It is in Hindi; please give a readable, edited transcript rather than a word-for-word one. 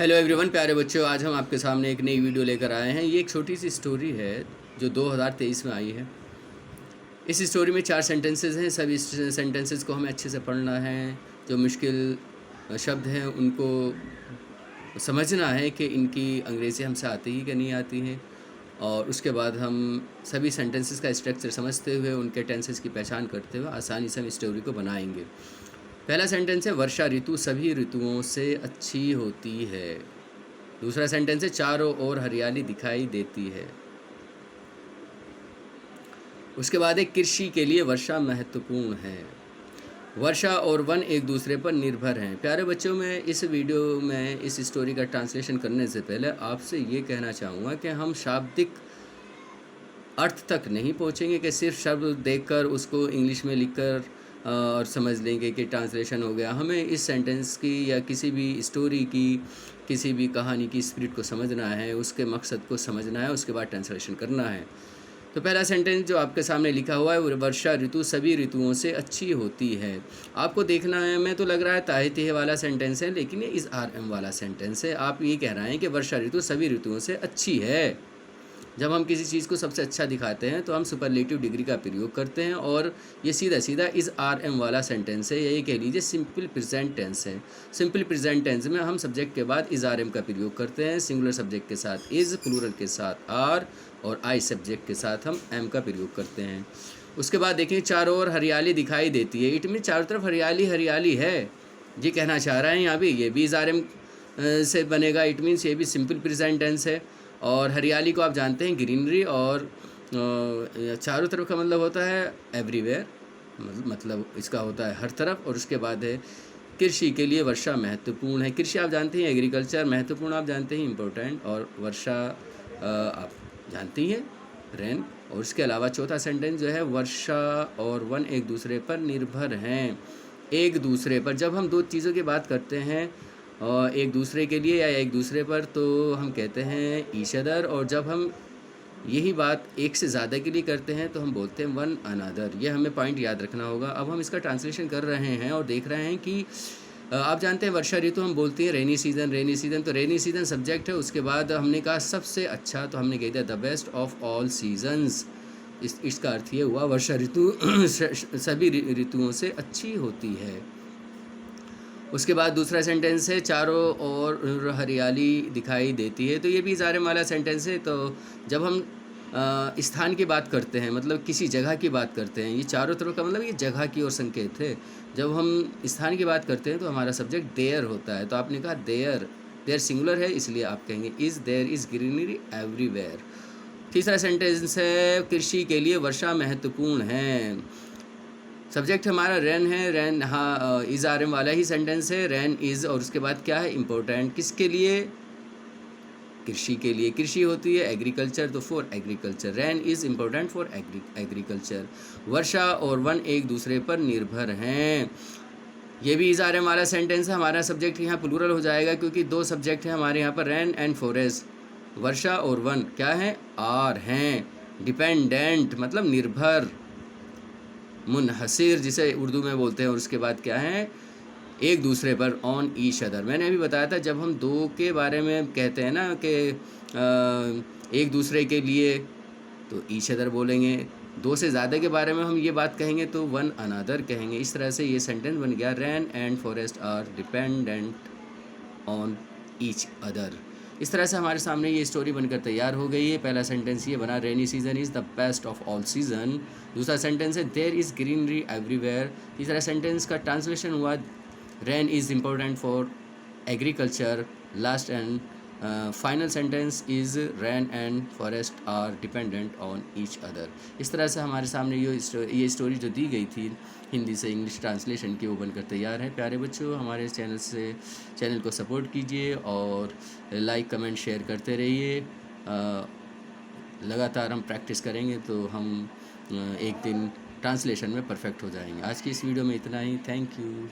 हेलो एवरीवन, प्यारे बच्चों। आज हम आपके सामने एक नई वीडियो लेकर आए हैं। ये एक छोटी सी स्टोरी है जो 2023 में आई है। इस स्टोरी में 4 सेंटेंसेस हैं। सभी सेंटेंसेस को हमें अच्छे से पढ़ना है। जो मुश्किल शब्द हैं उनको समझना है कि इनकी अंग्रेज़ी हमसे आती ही कि नहीं आती हैं। और उसके बाद हम सभी सेंटेंसेस का स्ट्रक्चर समझते हुए उनके टेंसेस की पहचान करते हुए आसानी से हम स्टोरी को बनाएंगे। पहला सेंटेंस है, वर्षा ऋतु सभी ऋतुओं से अच्छी होती है। दूसरा सेंटेंस है, चारों ओर हरियाली दिखाई देती है। उसके बाद एक, कृषि के लिए वर्षा महत्वपूर्ण है। वर्षा और वन एक दूसरे पर निर्भर हैं। प्यारे बच्चों, मैं इस वीडियो में इस स्टोरी का ट्रांसलेशन करने से पहले आपसे ये कहना चाहूँगा कि हम शाब्दिक अर्थ तक नहीं पहुँचेंगे कि सिर्फ शब्द देखकर उसको इंग्लिश में लिखकर और समझ लेंगे कि ट्रांसलेशन हो गया। हमें इस सेंटेंस की या किसी भी स्टोरी की, किसी भी कहानी की स्पिरिट को समझना है, उसके मकसद को समझना है, उसके बाद ट्रांसलेशन करना है। तो पहला सेंटेंस जो आपके सामने लिखा हुआ है, वर्षा ऋतु सभी ऋतुओं से अच्छी होती है। आपको देखना है, मैं तो लग रहा है ताहे तिहे वाला सेंटेंस है, लेकिन ये इस आर एम वाला सेंटेंस है। आप ये कह रहे हैं कि वर्षा ऋतु सभी ऋतुओं से अच्छी है। जब हम किसी चीज़ को सबसे अच्छा दिखाते हैं तो हम सुपरलेटिव डिग्री का प्रयोग करते हैं, और ये सीधा सीधा इस आर एम वाला सेंटेंस है। यही कह लीजिए सिंपल प्रेजेंट टेंस है। सिंपल प्रेजेंट टेंस में हम सब्जेक्ट के बाद इस आर एम का प्रयोग करते हैं। सिंगुलर सब्जेक्ट के साथ इज़, प्लूरल के साथ आर, और आई सब्जेक्ट के साथ हम एम का प्रयोग करते हैं। उसके बाद देखिए, चारों ओर हरियाली दिखाई देती है। इट मीन चारों तरफ हरियाली हरियाली है, ये कहना चाह रहा है यहाँ भी। ये भी इस आर एम से बनेगा। इट मीन्स ये भी सिंपल प्रेजेंट टेंस है। और हरियाली को आप जानते हैं ग्रीनरी, और चारों तरफ का मतलब होता है एवरीवेयर, मतलब इसका होता है हर तरफ। और उसके बाद है, कृषि के लिए वर्षा महत्वपूर्ण है। कृषि आप जानते हैं एग्रीकल्चर, महत्वपूर्ण आप जानते हैं इम्पोर्टेंट, और वर्षा आप जानती हैं रेन। और उसके अलावा चौथा सेंटेंस जो है, वर्षा और वन एक दूसरे पर निर्भर हैं। एक दूसरे पर, जब हम दो चीज़ों की बात करते हैं एक दूसरे के लिए या एक दूसरे पर, तो हम कहते हैं ईच अदर। और जब हम यही बात एक से ज़्यादा के लिए करते हैं तो हम बोलते हैं वन अनदर। ये हमें पॉइंट याद रखना होगा। अब हम इसका ट्रांसलेशन कर रहे हैं और देख रहे हैं कि आप जानते हैं वर्षा ऋतु हम बोलते हैं रेनी सीज़न। रेनी सीज़न, तो रेनी सीज़न सब्जेक्ट है। उसके बाद हमने कहा सबसे अच्छा, तो हमने कह दिया the best of all seasons. इसका अर्थ ये हुआ वर्षा ऋतु सभी ऋतुओं से अच्छी होती है। उसके बाद दूसरा सेंटेंस है, चारों ओर हरियाली दिखाई देती है। तो ये भी इज़ारे वाला सेंटेंस है। तो जब हम स्थान की बात करते हैं, मतलब किसी जगह की बात करते हैं, ये चारों तरफ का मतलब ये जगह की ओर संकेत है। जब हम स्थान की बात करते हैं तो हमारा सब्जेक्ट देयर होता है। तो आपने कहा देयर, देयर सिंगुलर है, इसलिए आप कहेंगे is there is greenery everywhere. तीसरा सेंटेंस है, कृषि के लिए वर्षा महत्वपूर्ण है। सब्जेक्ट हमारा रेन है। रेन, हाँ, इज़ आर एम वाला ही सेंटेंस है। रेन इज़, और उसके बाद क्या है, इम्पोर्टेंट। किसके लिए? कृषि के लिए। कृषि होती है एग्रीकल्चर, तो for agriculture. Rain is important for agriculture. वर्षा और वन एक दूसरे पर निर्भर हैं। ये भी इज़ आर एम वाला सेंटेंस है। हमारा सब्जेक्ट यहाँ प्लूरल हो जाएगा क्योंकि दो सब्जेक्ट हैं हमारे यहाँ पर, रेन एंड फॉरेस्ट। वर्षा और वन क्या है, आर हैं। डिपेंडेंट मतलब निर्भर, मुनहसिर जिसे उर्दू में बोलते हैं। और उसके बाद क्या है, एक दूसरे पर, ऑन ईच अदर। मैंने अभी बताया था जब हम दो के बारे में कहते हैं ना कि एक दूसरे के लिए, तो ईच अदर बोलेंगे। दो से ज़्यादा के बारे में हम ये बात कहेंगे तो वन अनदर कहेंगे। इस तरह से ये सेंटेंस बन गया, rain and forest are dependent on each other. इस तरह से हमारे सामने ये स्टोरी बनकर तैयार हो गई है। पहला सेंटेंस ये बना, rainy season is the best of all season. दूसरा सेंटेंस है, देयर इज़ ग्रीनरी एवरीवेयर। तीसरा सेंटेंस का ट्रांसलेशन हुआ, rain is important for agriculture. Last and final sentence is, rain and forest are dependent on each other. इस तरह से हमारे सामने ये स्टोरी जो दी गई थी हिंदी से इंग्लिश ट्रांसलेशन की, वो बनकर तैयार है। प्यारे बच्चों, हमारे चैनल को सपोर्ट कीजिए और लाइक कमेंट शेयर करते रहिए। लगातार हम प्रैक्टिस करेंगे तो हम एक दिन ट्रांसलेशन में परफेक्ट हो जाएंगे। आज की इस वीडियो में इतना ही। Thank you.